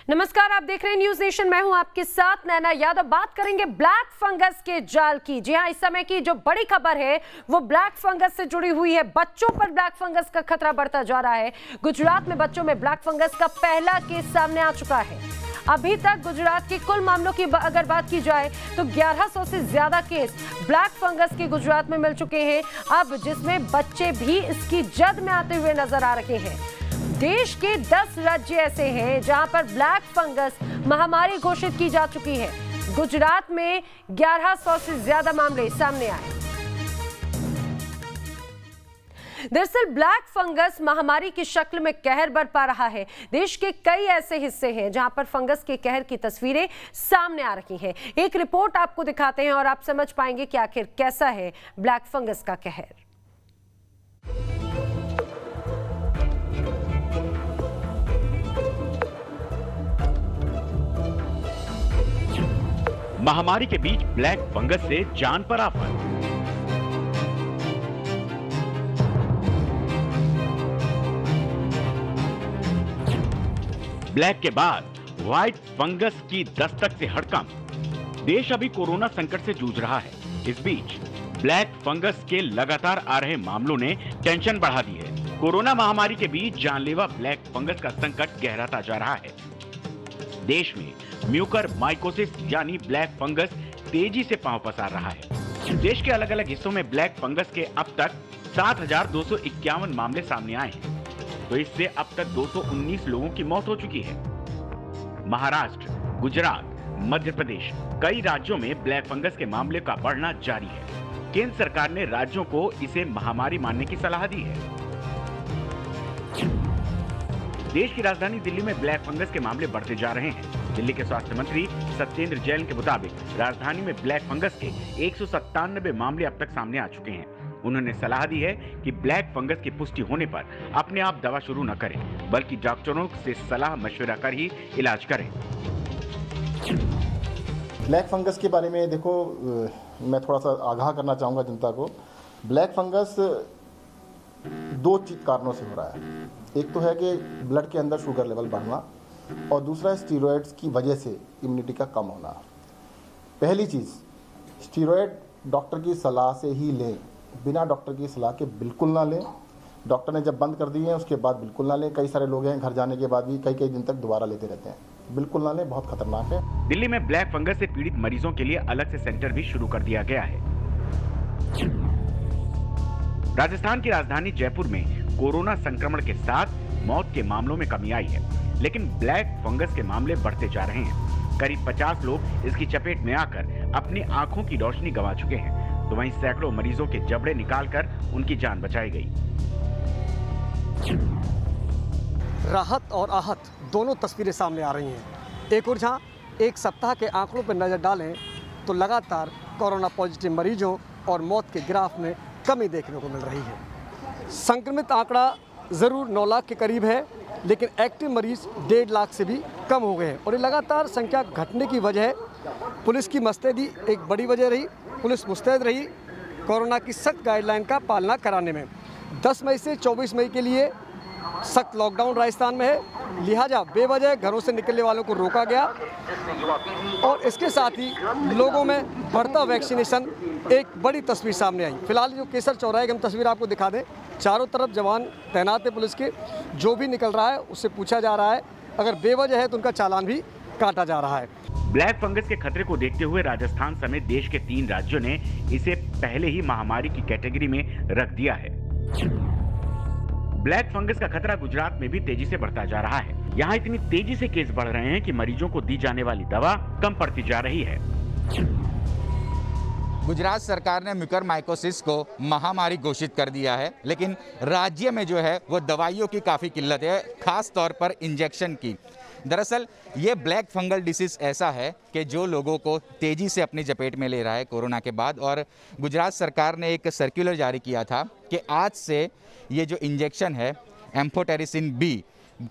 नमस्कार, आप देख रहे हैं न्यूज नेशन। मैं हूं आपके साथ नैना यादव। बात करेंगे ब्लैक फंगस के जाल की। जी हां, इस समय की जो बड़ी खबर है वो ब्लैक फंगस से जुड़ी हुई है। बच्चों पर ब्लैक फंगस का खतरा बढ़ता जा रहा है। गुजरात में बच्चों में ब्लैक फंगस का पहला केस सामने आ चुका है। अभी तक गुजरात के कुल मामलों की अगर बात की जाए तो 1100 से ज्यादा केस ब्लैक फंगस के गुजरात में मिल चुके हैं, अब जिसमें बच्चे भी इसकी जद में आते हुए नजर आ रहे हैं। देश के 10 राज्य ऐसे हैं जहां पर ब्लैक फंगस महामारी घोषित की जा चुकी है। गुजरात में 1100 से ज्यादा मामले सामने आए। दरअसल ब्लैक फंगस महामारी की शक्ल में कहर बरपा रहा है। देश के कई ऐसे हिस्से हैं जहां पर फंगस के कहर की तस्वीरें सामने आ रही हैं। एक रिपोर्ट आपको दिखाते हैं और आप समझ पाएंगे कि आखिर कैसा है ब्लैक फंगस का कहर। महामारी के बीच ब्लैक फंगस से जान पर आफत। ब्लैक के बाद व्हाइट फंगस की दस्तक से हड़कंप। देश अभी कोरोना संकट से जूझ रहा है। इस बीच ब्लैक फंगस के लगातार आ रहे मामलों ने टेंशन बढ़ा दी है। कोरोना महामारी के बीच जानलेवा ब्लैक फंगस का संकट गहराता जा रहा है। देश में म्यूकर माइकोसिस यानी ब्लैक फंगस तेजी से पांव पसार रहा है। देश के अलग अलग हिस्सों में ब्लैक फंगस के अब तक 7,251 मामले सामने आए हैं, तो इससे अब तक 219 लोगों की मौत हो चुकी है। महाराष्ट्र, गुजरात, मध्य प्रदेश, कई राज्यों में ब्लैक फंगस के मामले का बढ़ना जारी है। केंद्र सरकार ने राज्यों को इसे महामारी मानने की सलाह दी है। देश की राजधानी दिल्ली में ब्लैक फंगस के मामले बढ़ते जा रहे हैं। दिल्ली के स्वास्थ्य मंत्री सत्येंद्र जैन के मुताबिक राजधानी में ब्लैक फंगस के 197 मामले अब तक सामने आ चुके हैं। उन्होंने सलाह दी है कि ब्लैक फंगस की पुष्टि होने पर अपने आप दवा शुरू न करें, बल्कि डॉक्टरों से सलाह मशवरा कर ही इलाज करें। ब्लैक फंगस के बारे में देखो, मैं थोड़ा सा आगाह करना चाहूँगा जनता को। ब्लैक फंगस दो कारणों से हो रहा है। एक तो है कि ब्लड के अंदर शुगर लेवल बढ़ना और दूसरा स्टीरॉयड्स की वजह से इम्यूनिटी का कम होना। पहली चीज़, स्टीरॉयड डॉक्टर की सलाह से ही लें, बिना डॉक्टर की सलाह के बिल्कुल ना लें। डॉक्टर ने जब बंद कर दिए हैं उसके बाद बिल्कुल ना लें। कई सारे लोग हैं घर जाने के बाद भी कई दिन तक दोबारा लेते रहते हैं। बिल्कुल ना लें, बहुत खतरनाक है। दिल्ली में ब्लैक फंगस से पीड़ित मरीजों के लिए अलग से सेंटर भी शुरू कर दिया गया है। राजस्थान की राजधानी जयपुर में कोरोना संक्रमण के साथ मौत के मामलों में कमी आई है, लेकिन ब्लैक फंगस के मामले बढ़ते जा रहे हैं। करीब 50 लोग इसकी चपेट में आकर अपनी आंखों की रोशनी गंवा चुके हैं, तो वहीं सैकड़ों मरीजों के जबड़े निकालकर उनकी जान बचाई गई। राहत और आहत दोनों तस्वीरें सामने आ रही हैं। एक और जहां एक सप्ताह के आंकड़ों पर नजर डालें तो लगातार कोरोना पॉजिटिव मरीजों और मौत के ग्राफ में कमी देखने को मिल रही है। संक्रमित आंकड़ा ज़रूर 9 लाख के करीब है, लेकिन एक्टिव मरीज 1.5 लाख से भी कम हो गए हैं और ये लगातार संख्या घटने की वजह पुलिस की मुस्तैदी एक बड़ी वजह रही। पुलिस मुस्तैद रही कोरोना की सख्त गाइडलाइन का पालना कराने में। 10 मई से 24 मई के लिए सख्त लॉकडाउन राजस्थान में है, लिहाजा बेवजह घरों से निकलने वालों को रोका गया और इसके साथ ही लोगों में बढ़ता वैक्सीनेशन एक बड़ी तस्वीर सामने आई। फिलहाल जो केसर चौराहे की हम तस्वीर आपको दिखा दें, चारों तरफ जवान तैनात है पुलिस के। जो भी निकल रहा है उससे पूछा जा रहा है, अगर बेवजह है तो उनका चालान भी काटा जा रहा है। ब्लैक फंगस के खतरे को देखते हुए राजस्थान समेत देश के 3 राज्यों ने इसे पहले ही महामारी की कैटेगरी में रख दिया है। ब्लैक फंगस का खतरा गुजरात में भी तेजी से बढ़ता जा रहा है। यहाँ इतनी तेजी से केस बढ़ रहे हैं कि मरीजों को दी जाने वाली दवा कम पड़ती जा रही है। गुजरात सरकार ने म्यूकर माइकोसिस को महामारी घोषित कर दिया है, लेकिन राज्य में जो है वो दवाइयों की काफ़ी किल्लत है, खास तौर पर इंजेक्शन की। दरअसल ये ब्लैक फंगल डिसीज़ ऐसा है कि जो लोगों को तेज़ी से अपनी चपेट में ले रहा है कोरोना के बाद, और गुजरात सरकार ने एक सर्कुलर जारी किया था कि आज से ये जो इंजेक्शन है एम्फोटेरिसिन बी,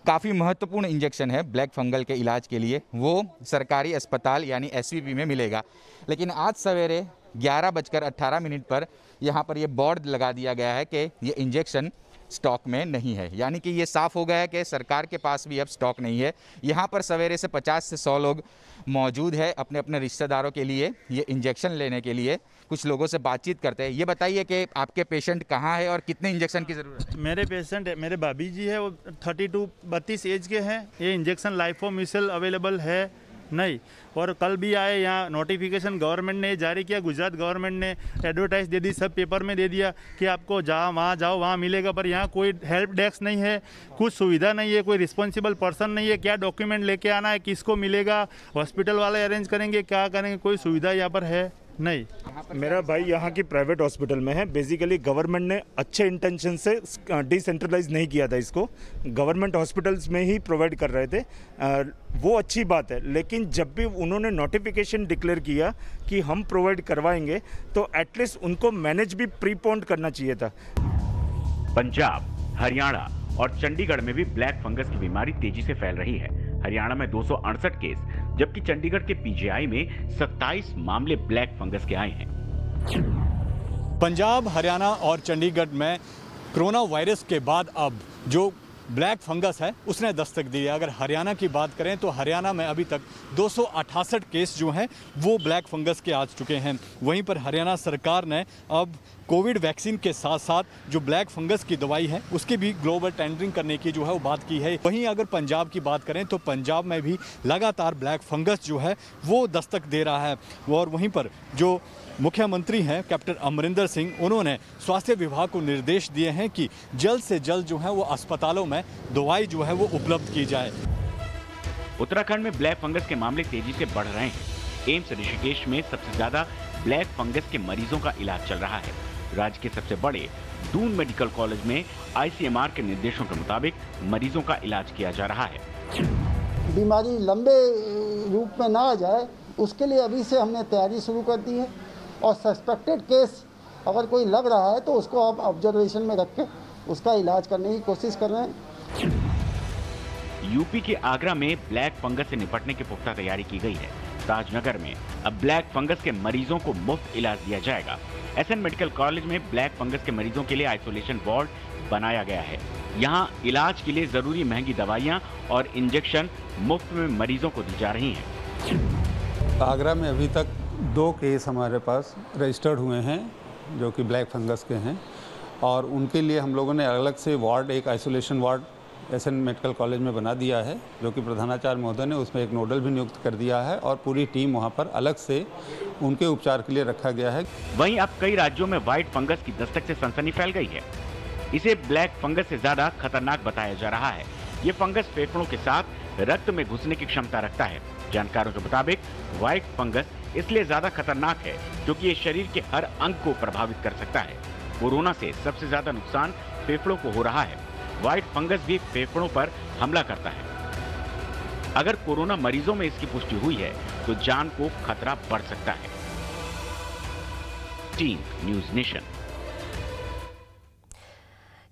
काफ़ी महत्वपूर्ण इंजेक्शन है ब्लैक फंगल के इलाज के लिए, वो सरकारी अस्पताल यानी SVP में मिलेगा। लेकिन आज सवेरे 11:18 पर यहाँ पर ये बोर्ड लगा दिया गया है कि ये इंजेक्शन स्टॉक में नहीं है। यानी कि ये साफ हो गया है कि सरकार के पास भी अब स्टॉक नहीं है। यहाँ पर सवेरे से 50 से 100 लोग मौजूद है अपने अपने रिश्तेदारों के लिए ये इंजेक्शन लेने के लिए। कुछ लोगों से बातचीत करते हैं। ये बताइए कि आपके पेशेंट कहाँ है और कितने इंजेक्शन की ज़रूरत है? मेरे पेशेंट मेरे भाभी जी है, वो 32 एज के हैं। ये इंजेक्शन लाइफोमिसल अवेलेबल है नहीं। और कल भी आए, यहाँ नोटिफिकेशन गवर्नमेंट ने जारी किया, गुजरात गवर्नमेंट ने एडवर्टाइज दे दी, सब पेपर में दे दिया कि आपको वहाँ जाओ वहाँ मिलेगा। पर यहाँ कोई हेल्प डेस्क नहीं है, कुछ सुविधा नहीं है, कोई रिस्पॉन्सिबल पर्सन नहीं है। क्या डॉक्यूमेंट लेके आना है, किसको मिलेगा, हॉस्पिटल वाले अरेंज करेंगे, क्या करेंगे, कोई सुविधा यहाँ पर है नहीं। मेरा भाई यहाँ की प्राइवेट हॉस्पिटल में है। बेसिकली गवर्नमेंट ने अच्छे इंटेंशन से डिसेंट्रलाइज नहीं किया था, इसको गवर्नमेंट हॉस्पिटल्स में ही प्रोवाइड कर रहे थे। वो अच्छी बात है, लेकिन जब भी उन्होंने नोटिफिकेशन डिक्लेयर किया कि हम प्रोवाइड करवाएंगे तो एटलीस्ट उनको मैनेज भी प्रीपोन्ड करना चाहिए था। पंजाब, हरियाणा और चंडीगढ़ में भी ब्लैक फंगस की बीमारी तेजी से फैल रही है। हरियाणा में 268 केस, जबकि चंडीगढ़ के पीजीआई में 27 मामले ब्लैक फंगस के आए हैं। पंजाब, हरियाणा और चंडीगढ़ में कोरोना वायरस के बाद अब जो ब्लैक फंगस है उसने दस्तक दी है। अगर हरियाणा की बात करें तो हरियाणा में अभी तक 268 केस जो हैं वो ब्लैक फंगस के आ चुके हैं। वहीं पर हरियाणा सरकार ने अब कोविड वैक्सीन के साथ साथ जो ब्लैक फंगस की दवाई है उसकी भी ग्लोबल टेंडरिंग करने की जो है वो बात की है। वहीं अगर पंजाब की बात करें तो पंजाब में भी लगातार ब्लैक फंगस जो है वो दस्तक दे रहा है। और वहीं पर जो मुख्यमंत्री हैं कैप्टन अमरिंदर सिंह, उन्होंने स्वास्थ्य विभाग को निर्देश दिए हैं कि जल्द से जल्द जो है वो अस्पतालों में दवाई जो है वो उपलब्ध की जाए। उत्तराखंड में ब्लैक फंगस के मामले तेजी से बढ़ रहे हैं। एम्स ऋषिकेश में सबसे ज्यादा ब्लैक फंगस के मरीजों का इलाज चल रहा है। राज्य के सबसे बड़े दून मेडिकल कॉलेज में आईसीएमआर के निर्देशों के मुताबिक मरीजों का इलाज किया जा रहा है। बीमारी लंबे रूप में ना आ जाए उसके लिए अभी से हमने तैयारी शुरू कर दी है। और सस्पेक्टेड केस अगर कोई लग रहा है तो उसको आप ऑब्जर्वेशन में रख के उसका इलाज करने की कोशिश कर रहे हैं। यूपी के आगरा में ब्लैक फंगस से निपटने की पुख्ता तैयारी की गई है। ताजनगर में अब ब्लैक फंगस के मरीजों को मुफ्त इलाज दिया जाएगा। एसएन मेडिकल कॉलेज में ब्लैक फंगस के मरीजों के लिए आइसोलेशन वार्ड बनाया गया है। यहाँ इलाज के लिए जरूरी महंगी दवाइयाँ और इंजेक्शन मुफ्त में मरीजों को दी जा रही हैं। आगरा में अभी तक 2 केस हमारे पास रजिस्टर्ड हुए हैं जो कि ब्लैक फंगस के हैं, और उनके लिए हम लोगों ने अलग से वार्ड, एक isolation ward SN medical college में बना दिया है, जो कि प्रधानाचार्य महोदय ने उसमें एक नोडल भी नियुक्त कर दिया है और पूरी टीम वहां पर अलग से उनके उपचार के लिए रखा गया है। वहीं अब कई राज्यों में व्हाइट फंगस की दस्तक से सनसनी फैल गई है। इसे ब्लैक फंगस से ज्यादा खतरनाक बताया जा रहा है। ये फंगस फेफड़ों के साथ रक्त में घुसने की क्षमता रखता है। जानकारों के मुताबिक व्हाइट फंगस इसलिए ज्यादा खतरनाक है क्योंकि ये शरीर के हर अंग को प्रभावित कर सकता है। कोरोना से सबसे ज्यादा नुकसान फेफड़ों को हो रहा है। व्हाइट फंगस भी फेफड़ों पर हमला करता है। अगर कोरोना मरीजों में इसकी पुष्टि हुई है तो जान को खतरा बढ़ सकता है। Team news nation.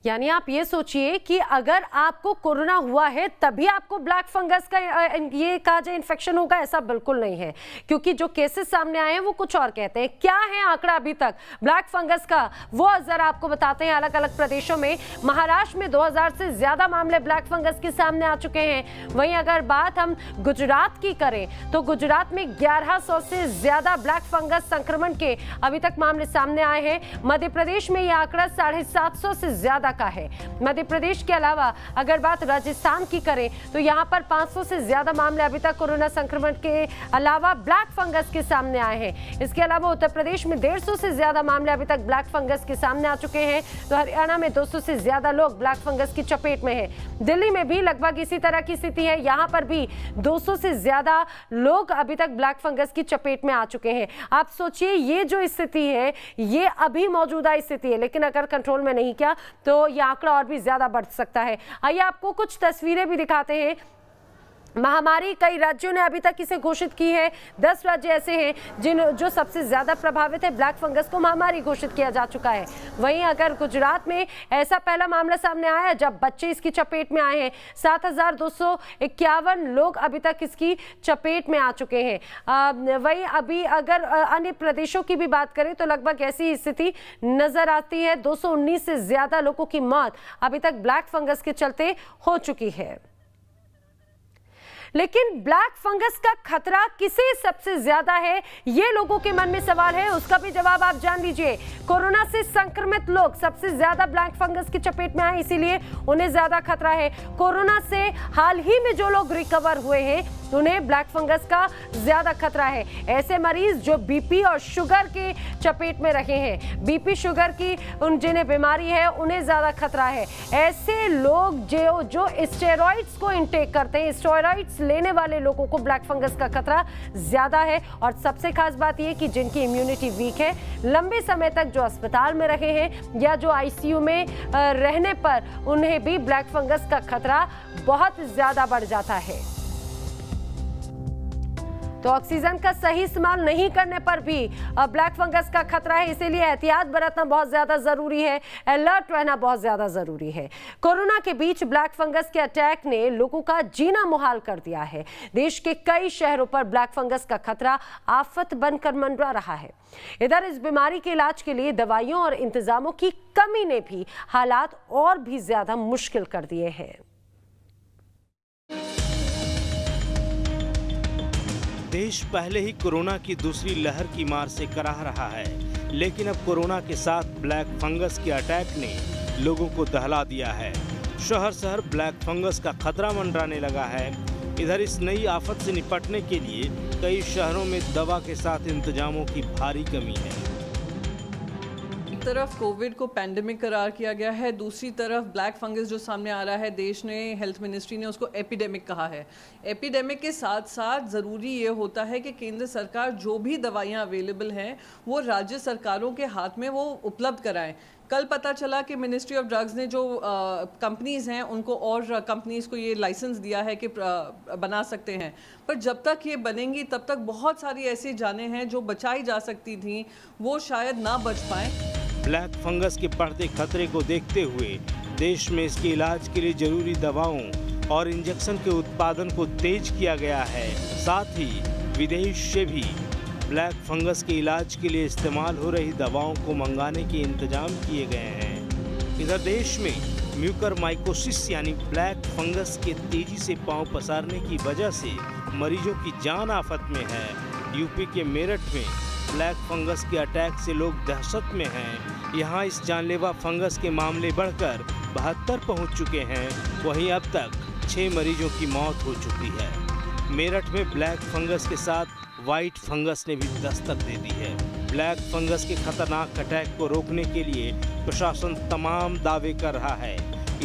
यानी आप ये सोचिए कि अगर आपको कोरोना हुआ है तभी आपको ब्लैक फंगस का ये काजा इन्फेक्शन होगा, ऐसा बिल्कुल नहीं है। क्योंकि जो केसेस सामने आए हैं वो कुछ और कहते हैं। क्या है आंकड़ा अभी तक ब्लैक फंगस का, वो जरा आपको बताते हैं। अलग अलग प्रदेशों में महाराष्ट्र में 2000 से ज्यादा मामले ब्लैक फंगस के सामने आ चुके हैं। वहीं अगर बात हम गुजरात की करें तो गुजरात में 1100 से ज्यादा ब्लैक फंगस संक्रमण के अभी तक मामले सामने आए हैं। मध्य प्रदेश में यह आंकड़ा 750 से ज्यादा का है। मध्य प्रदेश के अलावा अगर बात राजस्थान की करें तो यहां पर 500 से ज्यादा मामले अभी तक कोरोना संक्रमण के अलावा ब्लैक फंगस के सामने आए हैं। इसके अलावा उत्तर प्रदेश में 150 से ज्यादा मामले अभी तक ब्लैक फंगस के सामने आ चुके हैं। तो हरियाणा में 200 से ज्यादा लोग ब्लैक फंगस की चपेट में हैं। दिल्ली में भी लगभग इसी तरह की स्थिति है। यहां पर भी 200 से ज्यादा लोग अभी तक ब्लैक फंगस की चपेट में आ चुके हैं। आप सोचिए ये जो स्थिति है ये अभी मौजूदा स्थिति है, लेकिन अगर कंट्रोल में नहीं किया तो यह आंकड़ा और भी ज्यादा बढ़ सकता है। आइए आपको कुछ तस्वीरें भी दिखाते हैं। महामारी कई राज्यों ने अभी तक इसे घोषित की है। 10 राज्य ऐसे हैं जो सबसे ज्यादा प्रभावित है। ब्लैक फंगस को महामारी घोषित किया जा चुका है। वहीं अगर गुजरात में ऐसा पहला मामला सामने आया है जब बच्चे इसकी चपेट में आए हैं। 7,251 लोग अभी तक इसकी चपेट में आ चुके हैं। वहीं अभी अगर अन्य प्रदेशों की भी बात करें तो लगभग ऐसी स्थिति नजर आती है। 219 से ज्यादा लोगों की मौत अभी तक ब्लैक फंगस के चलते हो चुकी है। लेकिन ब्लैक फंगस का खतरा किसे सबसे ज्यादा है, ये लोगों के मन में सवाल है। उसका भी जवाब आप जान लीजिए। कोरोना से संक्रमित लोग सबसे ज्यादा ब्लैक फंगस की चपेट में आए, इसीलिए उन्हें ज्यादा खतरा है। कोरोना से हाल ही में जो लोग रिकवर हुए हैं उन्हें ब्लैक फंगस का ज्यादा खतरा है। ऐसे मरीज जो बीपी और शुगर के चपेट में रहे हैं, बीपी शुगर की जिन्हें बीमारी है उन्हें ज्यादा खतरा है। ऐसे लोग जो स्टेरॉइड्स को इंटेक करते हैं, स्टेरॉइड्स लेने वाले लोगों को ब्लैक फंगस का खतरा ज्यादा है। और सबसे खास बात यह कि जिनकी इम्यूनिटी वीक है, लंबे समय तक जो अस्पताल में रहे हैं या जो आईसीयू में रहने पर उन्हें भी ब्लैक फंगस का खतरा बहुत ज्यादा बढ़ जाता है। तो ऑक्सीजन का सही इस्तेमाल नहीं करने पर भी ब्लैक फंगस का खतरा है, इसीलिए एहतियात बरतना बहुत ज्यादा जरूरी है, अलर्ट रहना बहुत ज्यादा जरूरी है। कोरोना के बीच ब्लैक फंगस के अटैक ने लोगों का जीना मुहाल कर दिया है। देश के कई शहरों पर ब्लैक फंगस का खतरा आफत बनकर मंडरा रहा है। इधर इस बीमारी के इलाज के लिए दवाइयों और इंतजामों की कमी ने भी हालात और भी ज्यादा मुश्किल कर दिए हैं। देश पहले ही कोरोना की दूसरी लहर की मार से कराह रहा है, लेकिन अब कोरोना के साथ ब्लैक फंगस के अटैक ने लोगों को दहला दिया है। शहर शहर ब्लैक फंगस का खतरा मंडराने लगा है। इधर इस नई आफत से निपटने के लिए कई शहरों में दवा के साथ इंतजामों की भारी कमी है। एक तरफ कोविड को पैंडेमिक करार किया गया है, दूसरी तरफ ब्लैक फंगस जो सामने आ रहा है, देश ने, हेल्थ मिनिस्ट्री ने उसको एपिडेमिक कहा है। एपिडेमिक के साथ साथ ज़रूरी ये होता है कि केंद्र सरकार जो भी दवाइयाँ अवेलेबल हैं वो राज्य सरकारों के हाथ में वो उपलब्ध कराएं। कल पता चला कि मिनिस्ट्री ऑफ ड्रग्स ने जो कंपनीज़ हैं उनको और कंपनीज़ को ये लाइसेंस दिया है कि बना सकते हैं, पर जब तक ये बनेंगी तब तक बहुत सारी ऐसी जानें हैं जो बचाई जा सकती थीं वो शायद ना बच पाएँ। ब्लैक फंगस के बढ़ते खतरे को देखते हुए देश में इसके इलाज के लिए जरूरी दवाओं और इंजेक्शन के उत्पादन को तेज किया गया है। साथ ही विदेश से भी ब्लैक फंगस के इलाज के लिए इस्तेमाल हो रही दवाओं को मंगाने के इंतजाम किए गए हैं। इधर देश में म्यूकरमाइकोसिस यानी ब्लैक फंगस के तेजी से पांव पसारने की वजह से मरीजों की जान आफत में है। यूपी के मेरठ में ब्लैक फंगस के अटैक से लोग दहशत में हैं। यहाँ इस जानलेवा फंगस के मामले बढ़कर 72 पहुँच चुके हैं। वहीं अब तक 6 मरीजों की मौत हो चुकी है। मेरठ में ब्लैक फंगस के साथ वाइट फंगस ने भी दस्तक दे दी है। ब्लैक फंगस के खतरनाक अटैक को रोकने के लिए प्रशासन तमाम दावे कर रहा है।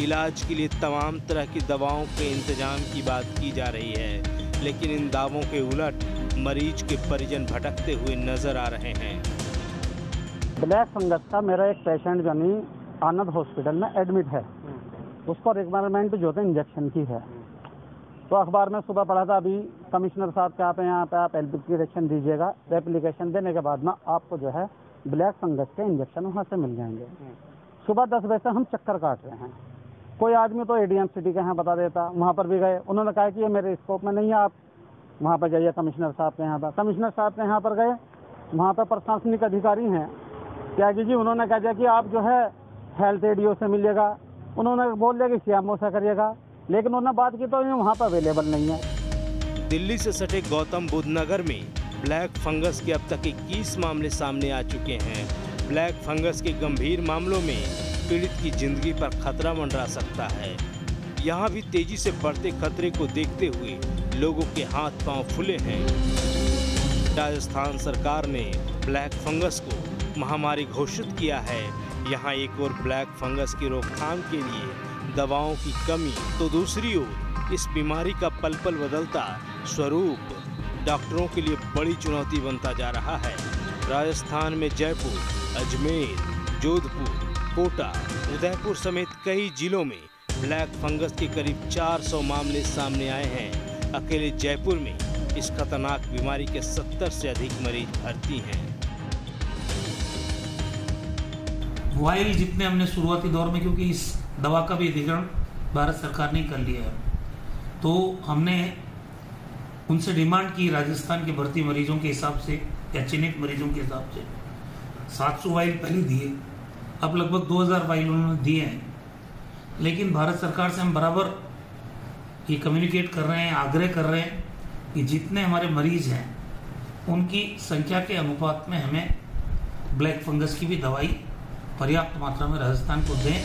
इलाज के लिए तमाम तरह की दवाओं के इंतजाम की बात की जा रही है, लेकिन इन दावों के उलट मरीज के परिजन भटकते हुए नजर आ रहे हैं। ब्लैक फंगस का मेरा एक पेशेंट जो नहीं आनंद हॉस्पिटल में एडमिट है, उसको रिक्वायरमेंट जो है इंजेक्शन की है। तो अखबार में सुबह पढ़ा था, अभी कमिश्नर साहब के यहाँ पे आप एप्लीकेशन दीजिएगा, एप्लीकेशन देने के बाद में आपको जो है ब्लैक फंगस के इंजेक्शन वहाँ से मिल जाएंगे। सुबह 10 बजे से हम चक्कर काट रहे हैं। कोई आदमी तो एडीएम सिटी के यहाँ बता देता, वहाँ पर भी गए, उन्होंने कहा कि ये मेरे स्कोप में नहीं है, आप वहाँ पर जाइए कमिश्नर साहब के यहाँ पर। कमिश्नर साहब के यहाँ पर गए, वहाँ पर प्रशासनिक अधिकारी हैं त्यागी जी, उन्होंने कहा कि आप जो है हेल्थ एडीओ से मिलिएगा, उन्होंने बोल दिया कि सीएमओ से करिएगा, लेकिन उन्होंने बात की तो वहाँ पर अवेलेबल नहीं है। दिल्ली से सटे गौतम बुद्ध नगर में ब्लैक फंगस के अब तक 21 मामले सामने आ चुके हैं। ब्लैक फंगस के गंभीर मामलों में पीड़ित की जिंदगी पर खतरा मंडरा सकता है। यहाँ भी तेजी से बढ़ते खतरे को देखते हुए लोगों के हाथ पांव फूले हैं। राजस्थान सरकार ने ब्लैक फंगस को महामारी घोषित किया है। यहाँ एक और ब्लैक फंगस की रोकथाम के लिए दवाओं की कमी, तो दूसरी ओर इस बीमारी का पल पल बदलता स्वरूप डॉक्टरों के लिए बड़ी चुनौती बनता जा रहा है। राजस्थान में जयपुर, अजमेर, जोधपुर, कोटा, उदयपुर समेत कई जिलों में ब्लैक फंगस के करीब 400 मामले सामने आए हैं। अकेले जयपुर में इस खतरनाक बीमारी के 70 से अधिक मरीज भर्ती हैं। वाइल जितने हमने शुरुआती दौर में, क्योंकि इस दवा का भी अधिग्रहण भारत सरकार ने कर लिया है, तो हमने उनसे डिमांड की राजस्थान के भर्ती मरीजों के हिसाब से या चिन्हित मरीजों के हिसाब से 700 वाइल पहले दिए, अब लगभग 2000 वाइल उन्होंने दिए हैं। लेकिन भारत सरकार से हम बराबर ये कम्युनिकेट कर रहे हैं, आग्रह कर रहे हैं कि जितने हमारे मरीज हैं उनकी संख्या के अनुपात में हमें ब्लैक फंगस की भी दवाई पर्याप्त मात्रा में राजस्थान को दें।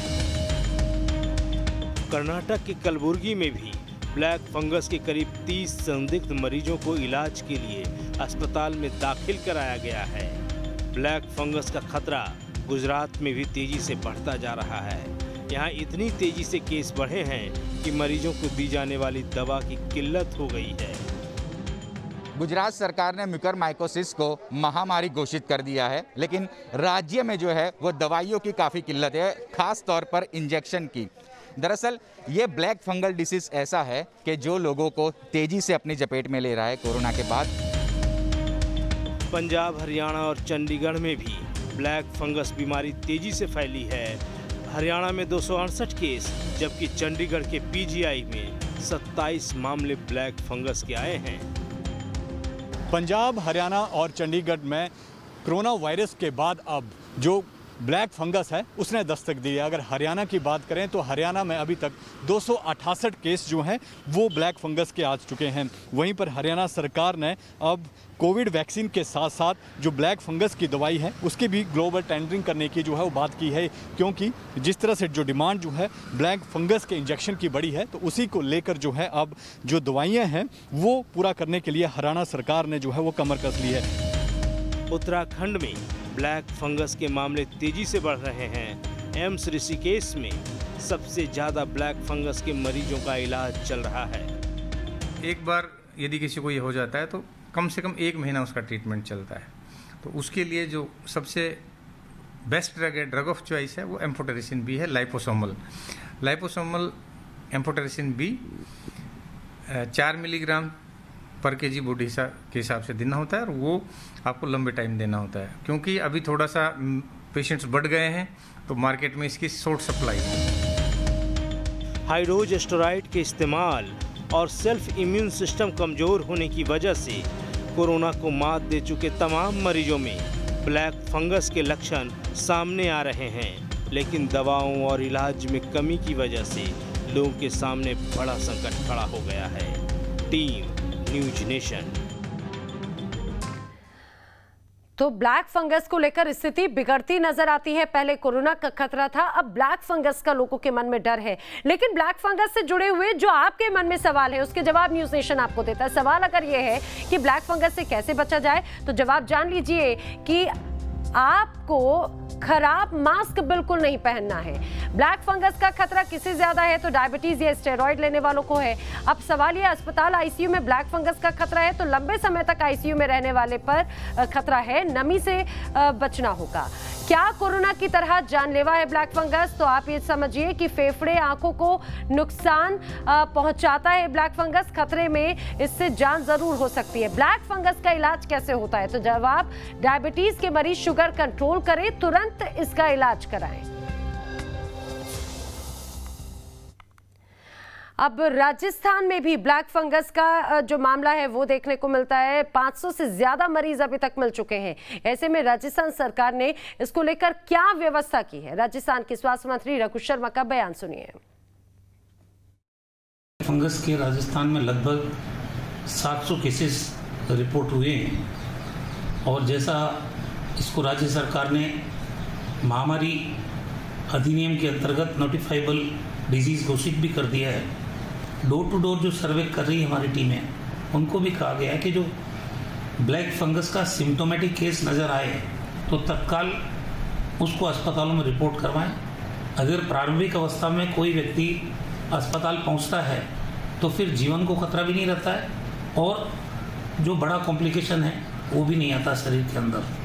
कर्नाटक के कलबुर्गी में भी ब्लैक फंगस के करीब 30 संदिग्ध मरीजों को इलाज के लिए अस्पताल में दाखिल कराया गया है। ब्लैक फंगस का खतरा गुजरात में भी तेजी से बढ़ता जा रहा है। यहाँ इतनी तेजी से केस बढ़े हैं कि मरीजों को दी जाने वाली दवा की किल्लत हो गई है। गुजरात सरकार ने म्यूकरमाइकोसिस को महामारी घोषित कर दिया है, लेकिन राज्य में जो है वो दवाइयों की काफ़ी किल्लत है, खास तौर पर इंजेक्शन की। दरअसल ये ब्लैक फंगल डिसीज ऐसा है कि जो लोगों को तेजी से अपनी चपेट में ले रहा है कोरोना के बाद। पंजाब, हरियाणा और चंडीगढ़ में भी ब्लैक फंगस बीमारी तेजी से फैली है। हरियाणा में 268 केस, जबकि चंडीगढ़ के पीजीआई में 27 मामले ब्लैक फंगस के आए हैं। पंजाब, हरियाणा और चंडीगढ़ में कोरोना वायरस के बाद अब जो ब्लैक फंगस है उसने दस्तक दी है। अगर हरियाणा की बात करें तो हरियाणा में अभी तक 268 केस जो हैं वो ब्लैक फंगस के आ चुके हैं। वहीं पर हरियाणा सरकार ने अब कोविड वैक्सीन के साथ साथ जो ब्लैक फंगस की दवाई है उसकी भी ग्लोबल टेंडरिंग करने की जो है वो बात की है, क्योंकि जिस तरह से जो डिमांड जो है ब्लैक फंगस के इंजेक्शन की बढ़ी है, तो उसी को लेकर जो है अब जो दवाइयाँ हैं वो पूरा करने के लिए हरियाणा सरकार ने जो है वो कमर कस ली है। उत्तराखंड में ब्लैक फंगस के मामले तेजी से बढ़ रहे हैं। एम्स ऋषिकेश में सबसे ज़्यादा ब्लैक फंगस के मरीजों का इलाज चल रहा है। एक बार यदि किसी को ये हो जाता है तो कम से कम 1 महीना उसका ट्रीटमेंट चलता है। तो उसके लिए जो सबसे बेस्ट ड्रग है, ड्रग ऑफ चॉइस है, वो एम्फोटेरिसिन बी है, लाइपोसोमल एम्फोटेरिसिन बी 4 मिलीग्राम पर केजी बॉडी के हिसाब से देना होता है, और वो आपको लंबे टाइम देना होता है। क्योंकि अभी थोड़ा सा पेशेंट्स बढ़ गए हैं तो मार्केट में इसकी शॉर्ट सप्लाई है। हाई डोज स्टेरॉइड के इस्तेमाल और सेल्फ इम्यून सिस्टम कमजोर होने की वजह से कोरोना को मात दे चुके तमाम मरीजों में ब्लैक फंगस के लक्षण सामने आ रहे हैं। लेकिन दवाओं और इलाज में कमी की वजह से लोगों के सामने बड़ा संकट खड़ा हो गया है। Team news nation. तो ब्लैक फंगस को लेकर स्थिति बिगड़ती नजर आती है। पहले कोरोना का खतरा था, अब ब्लैक फंगस का लोगों के मन में डर है। लेकिन ब्लैक फंगस से जुड़े हुए जो आपके मन में सवाल है उसके जवाब न्यूज नेशन आपको देता है। सवाल अगर ये है कि ब्लैक फंगस से कैसे बचा जाए, तो जवाब जान लीजिए कि आपको खराब मास्क बिल्कुल नहीं पहनना है। ब्लैक फंगस का खतरा किससे ज्यादा है, तो डायबिटीज या स्टेरॉइड लेने वालों को है। अब सवाल ये, अस्पताल आईसीयू में ब्लैक फंगस का खतरा है तो लंबे समय तक आईसीयू में रहने वाले पर खतरा है, नमी से बचना होगा। क्या कोरोना की तरह जानलेवा है ब्लैक फंगस, तो आप ये समझिए कि फेफड़े, आंखों को नुकसान पहुंचाता है ब्लैक फंगस। खतरे में इससे जान जरूर हो सकती है। ब्लैक फंगस का इलाज कैसे होता है, तो जवाब, डायबिटीज के मरीज शुगर कंट्रोल करें, तुरंत इसका इलाज कराएं। अब राजस्थान में भी ब्लैक फंगस का जो मामला है वो देखने को मिलता है। 500 से ज्यादा मरीज अभी तक मिल चुके हैं। ऐसे में राजस्थान सरकार ने इसको लेकर क्या व्यवस्था की है, राजस्थान के स्वास्थ्य मंत्री रघु शर्मा का बयान सुनिए। फंगस के राजस्थान में लगभग 700 केसेस रिपोर्ट हुए हैं, और जैसा इसको राज्य सरकार ने महामारी अधिनियम के अंतर्गत नोटिफाइबल डिजीज घोषित भी कर दिया है। डोर टू डोर जो सर्वे कर रही है हमारी टीमें, उनको भी कहा गया है कि जो ब्लैक फंगस का सिम्टोमेटिक केस नज़र आए तो तत्काल उसको अस्पतालों में रिपोर्ट करवाएं। अगर प्रारंभिक अवस्था में कोई व्यक्ति अस्पताल पहुंचता है तो फिर जीवन को खतरा भी नहीं रहता है, और जो बड़ा कॉम्प्लिकेशन है वो भी नहीं आता शरीर के अंदर।